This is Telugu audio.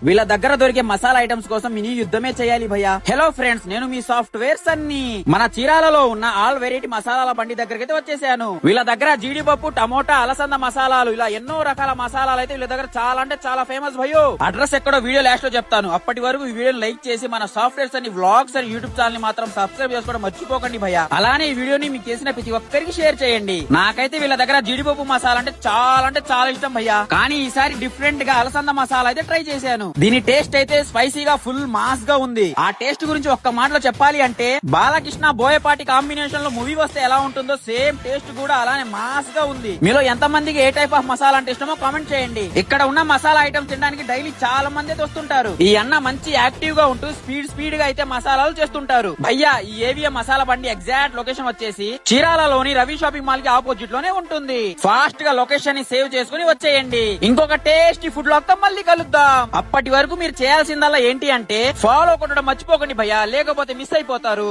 వీళ్ళ దగ్గర దొరికే మసాలా ఐటమ్స్ కోసం మినీ యుద్ధమే చేయాలి భయ్యా. హలో ఫ్రెండ్స్, నేను మీ సాఫ్ట్వేర్ సన్ని. మన చీరాలలో ఉన్న ఆల్ వెరైటీ మసాలాల బండి దగ్గరికి అయితే వచ్చేసాను. వీళ్ళ దగ్గర జీడిపప్పు, టమోటా, అలసంద మసాలాలు, ఇలా ఎన్నో రకాల మసాలాలు అయితే వీళ్ళ దగ్గర చాలా అంటే చాలా ఫేమస్ భయ్యో. అడ్రస్ ఎక్కడో వీడియో లాస్ట్ లో చెప్తాను. అప్పటి వరకు ఈ వీడియోని లైక్ చేసి మన సాఫ్ట్వేర్ సన్ని వ్లాగ్స్ అని యూట్యూబ్ ఛానల్ ని మాత్రం సబ్స్క్రైబ్ చేసుకోవడం మర్చిపోకండి భయ్యా. అలానే ఈ వీడియోని మీకు చేసిన ప్రతి ఒక్కరికి షేర్ చేయండి. నాకైతే వీళ్ళ దగ్గర జీడిపప్పు మసాలా అంటే చాలా ఇష్టం భయ్యా. కానీ ఈసారి డిఫరెంట్ గా అలసంద మసాలా అయితే ట్రై చేశాను. దీని టేస్ట్ అయితే స్పైసీగా ఫుల్ మాస్ గా ఉంది. ఆ టేస్ట్ గురించి ఒక్క మాటలో చెప్పాలి అంటే బాలకృష్ణ బోయపాటి కాంబినేషన్ లో మూవీ వస్తే ఎలా ఉంటుందో సేమ్ టేస్ట్ కూడా అలానే మాస్ గా ఉంది. మీలో ఎంత మందికి ఏ టైప్ ఆఫ్ మసాలా అంటే ఇష్టమో కామెంట్ చేయండి. ఇక్కడ ఉన్న మసాలా ఐటమ్స్ తినడానికి డైలీ చాలా మంది అయితే వస్తుంటారు. ఈ అన్న మంచి యాక్టివ్ గా ఉంటూ స్పీడ్ గా అయితే మసాలాలు చేస్తుంటారు. భయ్యా, ఈ ఏవిఎం మసాలా బండి ఎగ్జాక్ట్ లొకేషన్ వచ్చేసి చీరాలలోని రవి షాపింగ్ మాల్ కి ఆపోజిట్ లోనే ఉంటుంది. ఫాస్ట్ గా లొకేషన్ ని సేవ్ చేసుకుని వచ్చేయండి. ఇంకొక టేస్టీ ఫుడ్ లాగ్ తో మళ్ళీ కలుద్దాం. అప్పటి వరకు మీరు చేయాల్సిందల్లా ఏంటి అంటే ఫాలో కొట్టడం మర్చిపోకండి భయ్యా, లేకపోతే మిస్ అయిపోతారు.